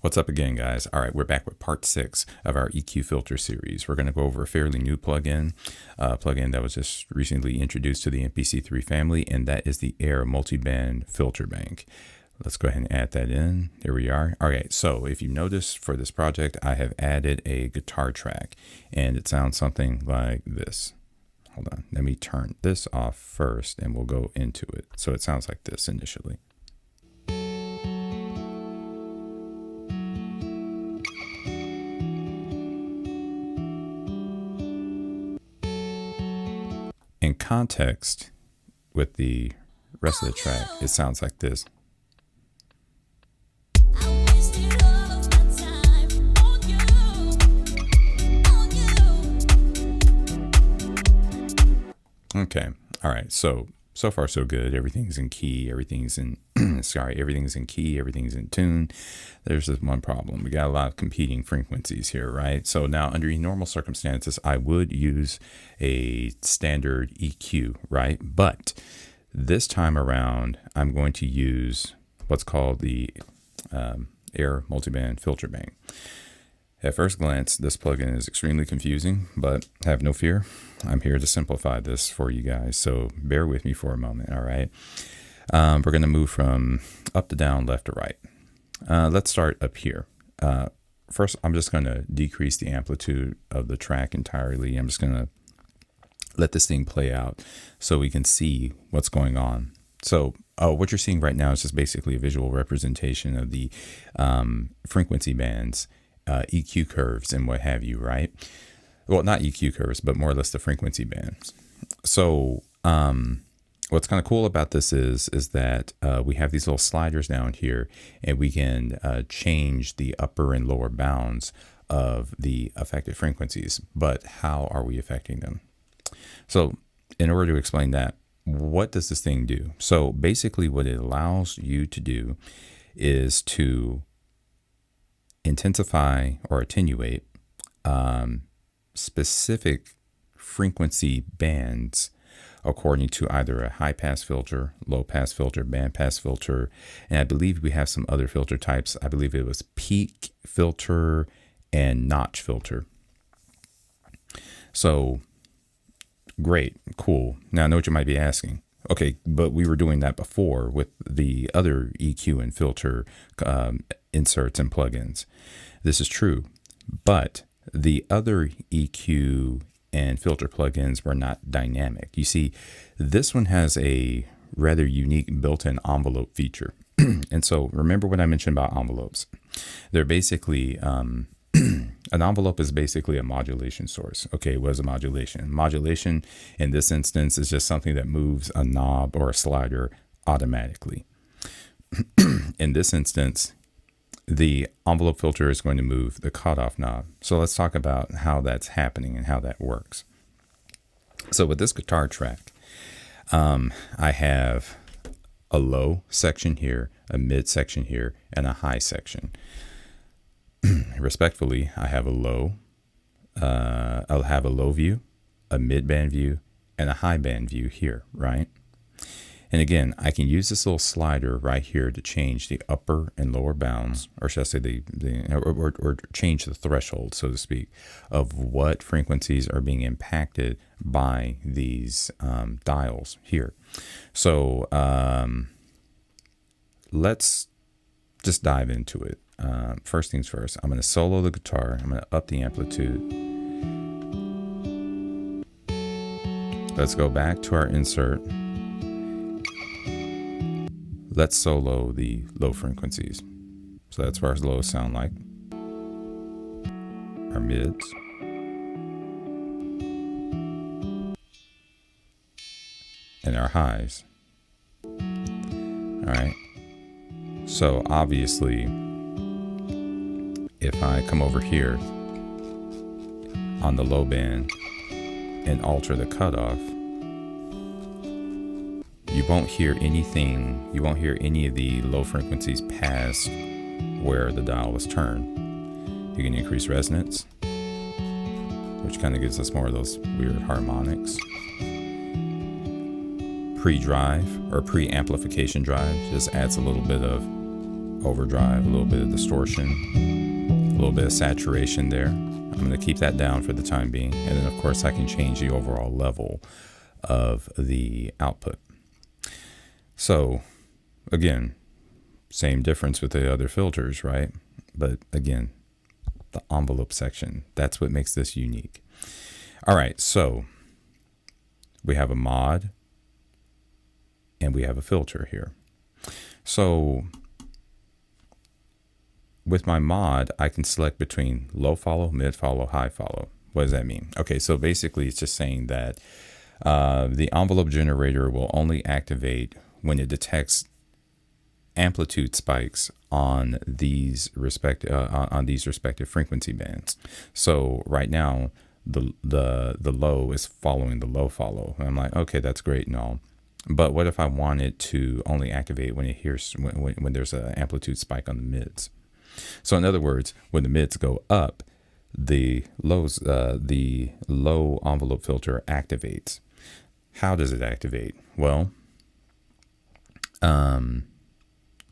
What's up again, guys? All right, we're back with part 6 of our EQ filter series. We're going to go over a fairly new plugin that was just recently introduced to the MPC3 family, and that is the Air Multiband Filterbank. Let's go ahead and add that in. There we are. All right, so if you notice for this project, I have added a guitar track, and it sounds something like this. Hold on, let me turn this off first, and we'll go into it. So it sounds like this initially. In context with the rest of the track, it sounds like this. Okay, all right, so far so good. Everything's in key, everything's in everything's in key, everything's in tune. There's this one problem. We got a lot of competing frequencies here, right? So now under normal circumstances, I would use a standard EQ, right? But this time around, I'm going to use what's called the Air Multiband Filterbank. At first glance, this plugin is extremely confusing, but have no fear. I'm here to simplify this for you guys, so bear with me for a moment, all right? We're going to move from up to down, left to right. Let's start up here. First, I'm just going to decrease the amplitude of the track entirely. I'm just going to let this thing play out so we can see what's going on. So what you're seeing right now is just basically a visual representation of the frequency bands, EQ curves and what have you, right? Well, not EQ curves, but more or less the frequency bands. So what's kind of cool about this is that we have these little sliders down here, and we can change the upper and lower bounds of the affected frequencies. But how are we affecting them? So in order to explain that, what does this thing do? So basically what it allows you to do is to intensify or attenuate specific frequency bands according to either a high pass filter, low pass filter, band pass filter, and I believe we have some other filter types. I believe it was peak filter and notch filter. So great, cool. Now I know what you might be asking. Okay, but we were doing that before with the other EQ and filter inserts and plugins. This is true, but the other EQ and filter plugins were not dynamic. You see, this one has a rather unique built-in envelope feature. And so remember what I mentioned about envelopes. They're basically, an envelope is basically a modulation source. Okay, what is a modulation? Modulation in this instance is just something that moves a knob or a slider automatically. In this instance, the envelope filter is going to move the cutoff knob. So let's talk about how that's happening and how that works. So with this guitar track, I have a low section here, a mid section here, and a high section. Respectfully, I have a low, I'll have a low view, a mid band view, and a high band view here, right? And again, I can use this little slider right here to change the upper and lower bounds, or should I say or change the threshold, so to speak, of what frequencies are being impacted by these dials here. So let's just dive into it. First things first, I'm going to solo the guitar. I'm going to up the amplitude. Let's go back to our insert. Let's solo the low frequencies. So that's what our lows sound like. Our mids. And our highs. All right. So obviously, if I come over here on the low band and alter the cutoff, you won't hear anything, you won't hear any of the low frequencies past where the dial was turned. You can increase resonance, which kind of gives us more of those weird harmonics. Pre-drive or pre-amplification drive just adds a little bit of overdrive, a little bit of distortion, a little bit of saturation there. I'm going to keep that down for the time being. And then, of course, I can change the overall level of the output. So, again, same difference with the other filters, right? But again, the envelope section, that's what makes this unique. All right, so we have a mod and we have a filter here. So with my mod, I can select between low follow, mid follow, high follow. What does that mean? Okay, so basically it's just saying that the envelope generator will only activate when it detects amplitude spikes on these respective frequency bands. So right now the low is following the low follow. And I'm like, okay, that's great and all. But what if I wanted to only activate when it hears when there's an amplitude spike on the mids? So in other words, when the mids go up, the low envelope filter activates. How does it activate? Well,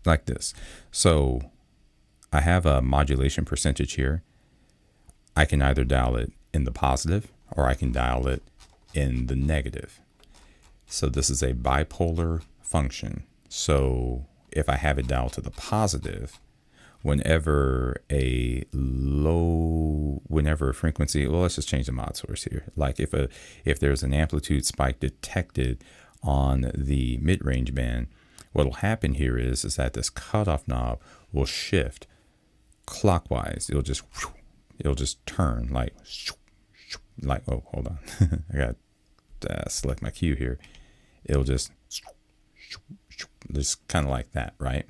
like this. So I have a modulation percentage here. I can either dial it in the positive or I can dial it in the negative. So this is a bipolar function. So if I have it dialed to the positive, whenever a frequency, well, let's just change the mod source here. Like if there's an amplitude spike detected on the mid-range band, what'll happen here is that this cutoff knob will shift clockwise. It'll just turn like, oh, hold on. I got to select my cue here. It'll just kind of like that, right?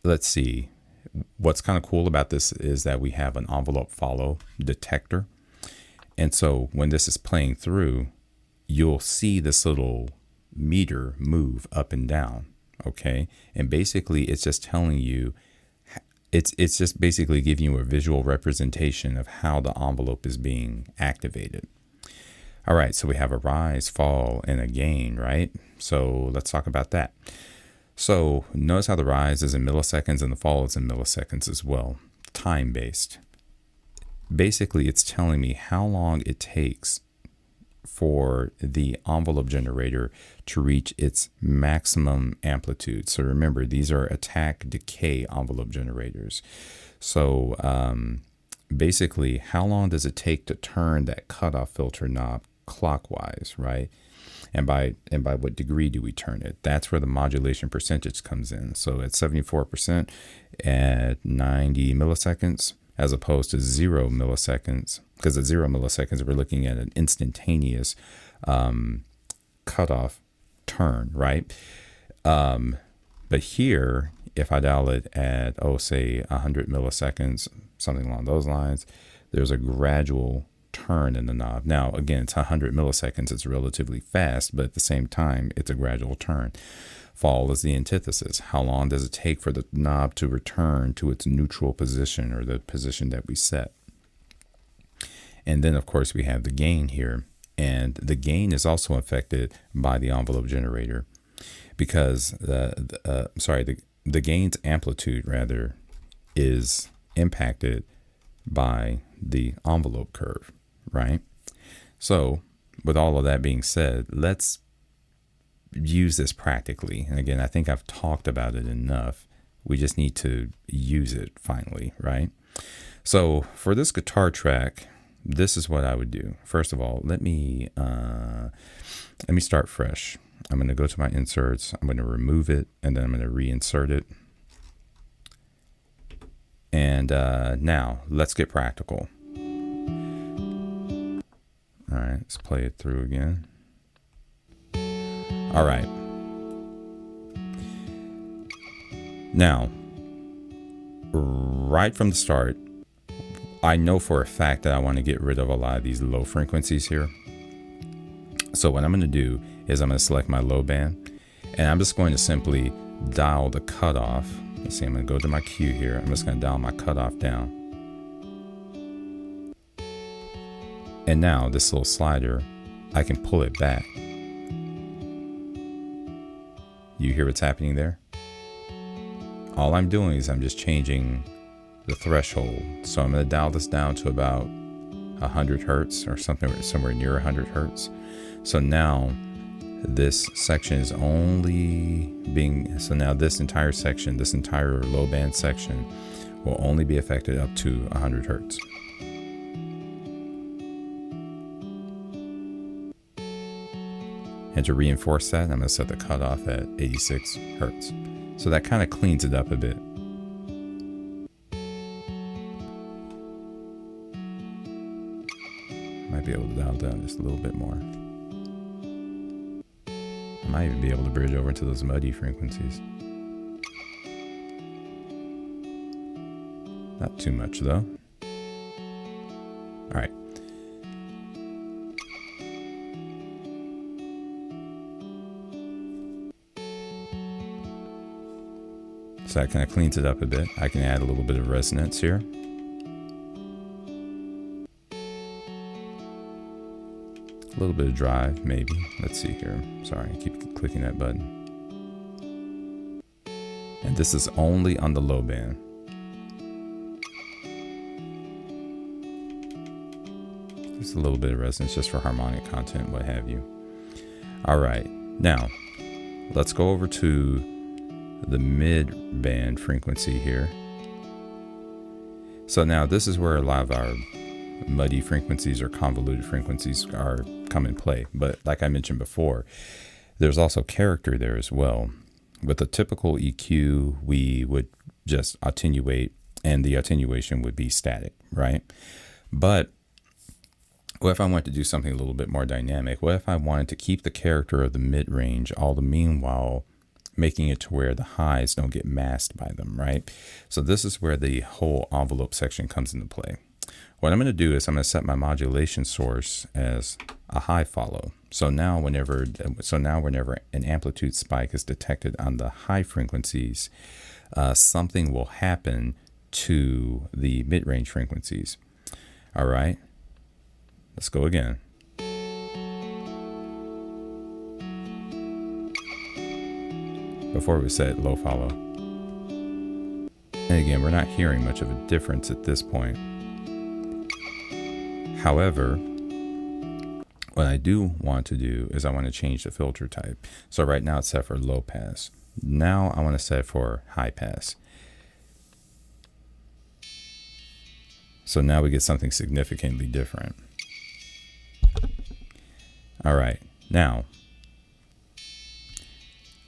Let's see. What's kind of cool about this is that we have an envelope follow detector. And so when this is playing through, you'll see this little meter move up and down. Okay. And basically it's just telling you, it's just basically giving you a visual representation of how the envelope is being activated. All right. So we have a rise, fall, and a gain, right? So let's talk about that. So notice how the rise is in milliseconds and the fall is in milliseconds as well, time-based. Basically, it's telling me how long it takes for the envelope generator to reach its maximum amplitude. So remember, these are attack decay envelope generators. So basically, how long does it take to turn that cutoff filter knob clockwise, right? And by what degree do we turn it? That's where the modulation percentage comes in. So at 74% at 90 milliseconds, as opposed to 0 milliseconds, because at 0 milliseconds, we're looking at an instantaneous cutoff turn, right? But here, if I dial it at, say 100 milliseconds, something along those lines, there's a gradual turn in the knob. Now, again, it's 100 milliseconds. It's relatively fast, but at the same time, it's a gradual turn. Fall is the antithesis. How long does it take for the knob to return to its neutral position or the position that we set? And then, of course, we have the gain here. And the gain is also affected by the envelope generator because the gain's amplitude, rather, is impacted by the envelope curve, right? So with all of that being said, let's use this practically. And again, I think I've talked about it enough. We just need to use it finally, right? So for this guitar track, this is what I would do. First of all, let me start fresh. I'm going to go to my inserts. I'm going to remove it, and then I'm going to reinsert it. And now let's get practical. All right, let's play it through again. All right. Now, right from the start, I know for a fact that I want to get rid of a lot of these low frequencies here. So what I'm going to do is I'm going to select my low band, and I'm just going to simply dial the cutoff. Let's see, I'm going to go to my cue here. I'm just going to dial my cutoff down. And now this little slider, I can pull it back. You you hear what's happening there? All I'm doing is I'm just changing the threshold. So I'm going to dial this down to about 100 hertz or something, somewhere near 100 hertz. So now this section is only being, so now this entire section, this entire low band section will only be affected up to 100 hertz. And to reinforce that, I'm going to set the cutoff at 86 hertz. So that kind of cleans it up a bit. Might be able to dial down just a little bit more. I might even be able to bridge over to those muddy frequencies. Not too much though. All right. So that kind of cleans it up a bit. I can add a little bit of resonance here. A little bit of drive, maybe. Let's see here. Sorry, I keep clicking that button. And this is only on the low band. Just a little bit of resonance just for harmonic content, what have you. All right, now let's go over to the mid band frequency here. So now this is where a lot of our muddy frequencies or convoluted frequencies come in play. But like I mentioned before, there's also character there as well. With a typical EQ, we would just attenuate, and the attenuation would be static, right? But what if I wanted to do something a little bit more dynamic? What if I wanted to keep the character of the mid-range, all the meanwhile making it to where the highs don't get masked by them, right? So this is where the whole envelope section comes into play. What I'm going to do is I'm going to set my modulation source as a high follow. So now whenever an amplitude spike is detected on the high frequencies, something will happen to the mid-range frequencies. All right, let's go again. Before we set low follow. And again, we're not hearing much of a difference at this point. However, what I do want to do is I want to change the filter type. So right now it's set for low pass. Now I want to set it for high pass. So now we get something significantly different. All right, now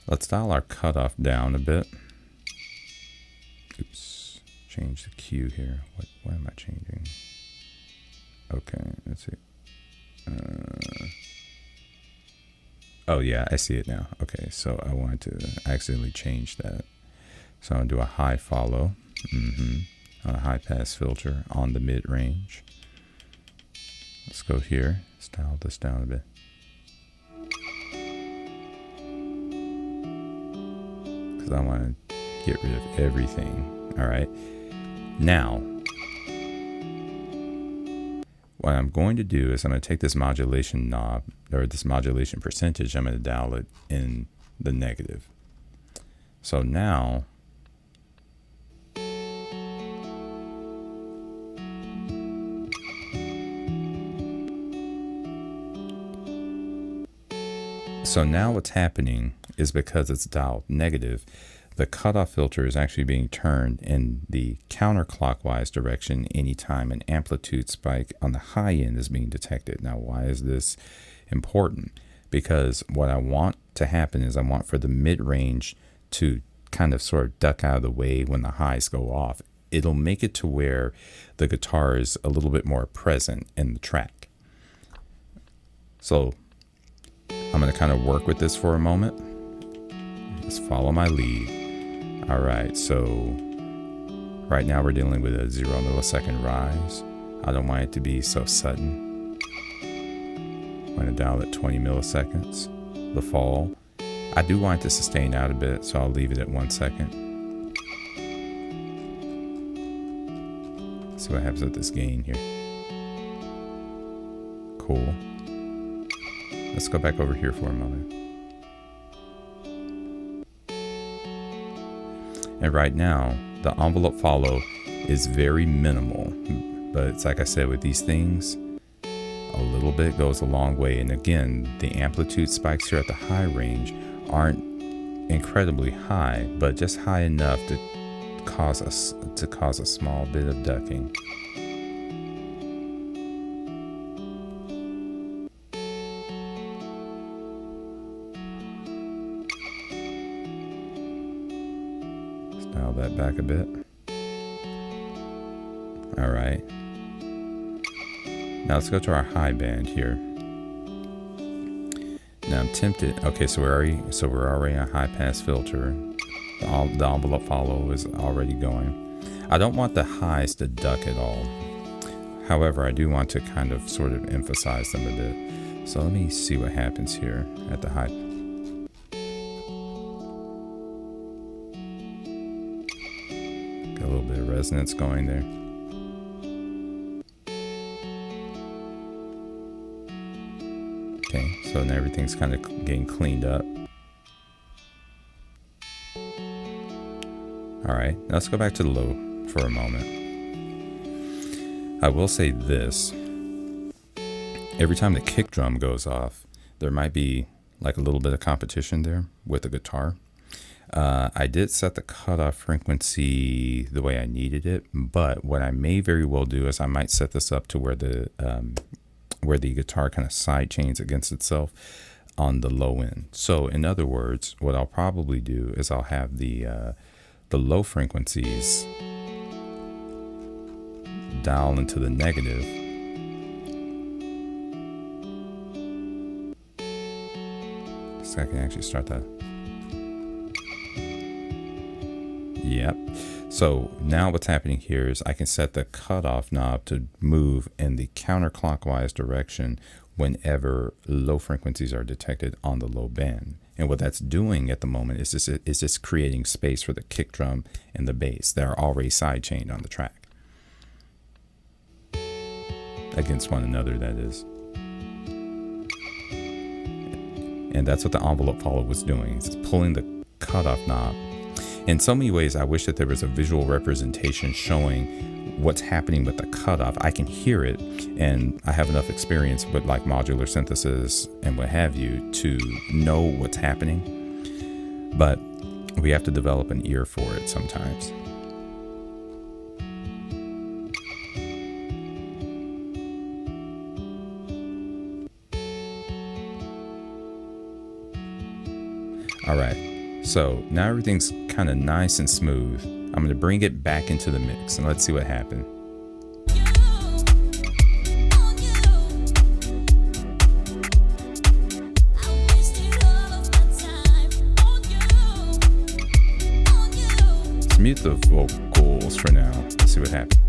let's dial our cutoff down a bit. Oops, change the Q here. What am I changing? Okay, let's see. Oh yeah, I see it now. Okay, so I want to accidentally change that. So I'm gonna do a high follow, on a high pass filter on the mid range. Let's go here, let's dial this down a bit. Because I want to get rid of everything. All right, now what I'm going to do is I'm going to take this modulation knob, or this modulation percentage, I'm going to dial it in the negative. So now what's happening is because it's dialed negative, the cutoff filter is actually being turned in the counterclockwise direction anytime an amplitude spike on the high end is being detected. Now, why is this important? Because what I want to happen is I want for the mid-range to kind of sort of duck out of the way when the highs go off. It'll make it to where the guitar is a little bit more present in the track. So I'm going to kind of work with this for a moment. Just follow my lead. All right, so right now we're dealing with a 0 millisecond rise. I don't want it to be so sudden. I'm going to dial at 20 milliseconds. The fall. I do want it to sustain out a bit, so I'll leave it at 1 second. See what happens with this gain here. Cool. Let's go back over here for a moment. And right now, the envelope follow is very minimal. But it's like I said, with these things, a little bit goes a long way. And again, the amplitude spikes here at the high range aren't incredibly high, but just high enough to cause a small bit of ducking. Dial that back a bit. All right. Now let's go to our high band here. Now I'm tempted. Okay, so we're already on a high pass filter. The envelope follow is already going. I don't want the highs to duck at all. However, I do want to kind of sort of emphasize them a bit. So let me see what happens here at the high. Got a little bit of resonance going there. Okay, so now everything's kind of getting cleaned up. All right, now let's go back to the low for a moment. I will say this. Every time the kick drum goes off, there might be like a little bit of competition there with the guitar. I did set the cutoff frequency the way I needed it, but what I may very well do is I might set this up to where the guitar kind of side chains against itself on the low end. So in other words, what I'll probably do is I'll have the low frequencies dial into the negative. So I can actually start that. Yep. So now what's happening here is I can set the cutoff knob to move in the counterclockwise direction whenever low frequencies are detected on the low band. And what that's doing at the moment is just creating space for the kick drum and the bass that are already sidechained on the track. Against one another, that is. And that's what the envelope follow was doing. It's pulling the cutoff knob. In so many ways, I wish that there was a visual representation showing what's happening with the cutoff. I can hear it, and I have enough experience with like modular synthesis and what have you to know what's happening, but we have to develop an ear for it sometimes. All right, so now everything's kind of nice and smooth. I'm going to bring it back into the mix and let's see what happened. Let's mute the vocals for now. Let's see what happens.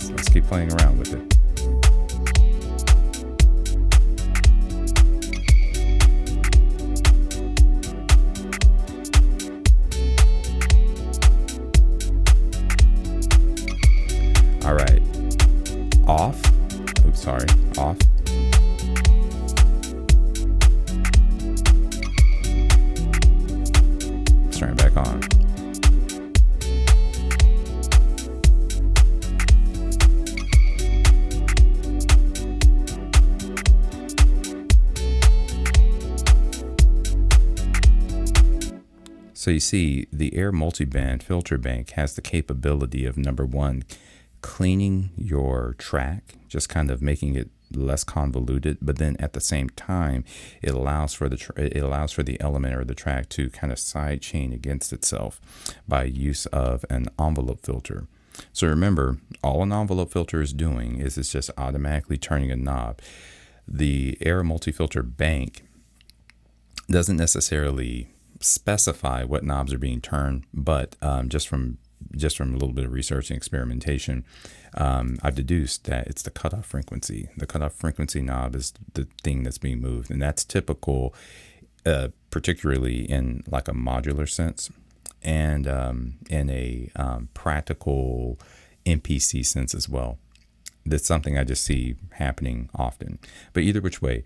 Let's keep playing around with it. All right, off. Oops, sorry, off. Let's turn it back on. So you see, the Air Multiband Filterbank has the capability of, number one, cleaning your track, just kind of making it less convoluted, but then at the same time, it allows for the element or the track to kind of side chain against itself by use of an envelope filter. So remember, all an envelope filter is doing is it's just automatically turning a knob. The Air Multi-Filter Bank doesn't necessarily specify what knobs are being turned, but just from a little bit of research and experimentation, I've deduced that it's the cutoff frequency. The cutoff frequency knob is the thing that's being moved, and that's typical, particularly in like a modular sense. and in a practical MPC sense as well. That's something I just see happening often. But either which way,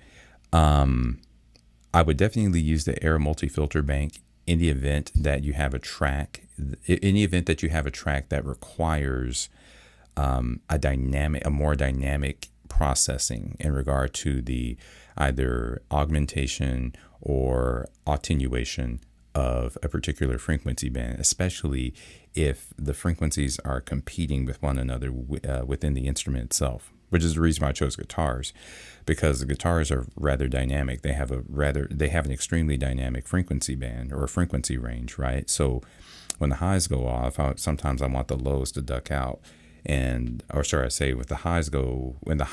I would definitely use the Air Multi-Filterbank in the event that you have a track. In the event that you have a track that requires a more dynamic processing in regard to the either augmentation or attenuation of a particular frequency band, especially if the frequencies are competing with one another within the instrument itself, which is the reason why I chose guitars, because the guitars are rather dynamic. They have an extremely dynamic frequency band or frequency range, right? So when the highs go off, sometimes I want the lows to duck out. When the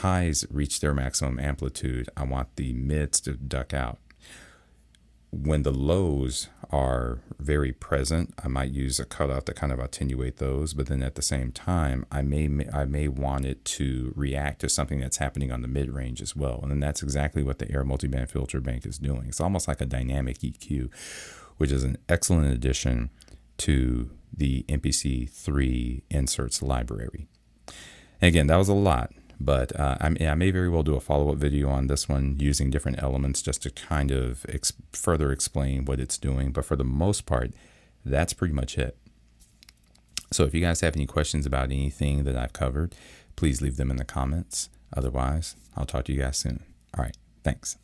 highs reach their maximum amplitude, I want the mids to duck out. When the lows are very present, I might use a cutoff to kind of attenuate those, but then at the same time, I may want it to react to something that's happening on the mid range as well. And then that's exactly what the Air Multiband Filterbank is doing. It's almost like a dynamic EQ, which is an excellent addition to the MPC3 inserts library. And again, that was a lot, but I may very well do a follow-up video on this one using different elements just to kind of further explain what it's doing. But for the most part, that's pretty much it. So if you guys have any questions about anything that I've covered, please leave them in the comments. Otherwise, I'll talk to you guys soon. All right, thanks.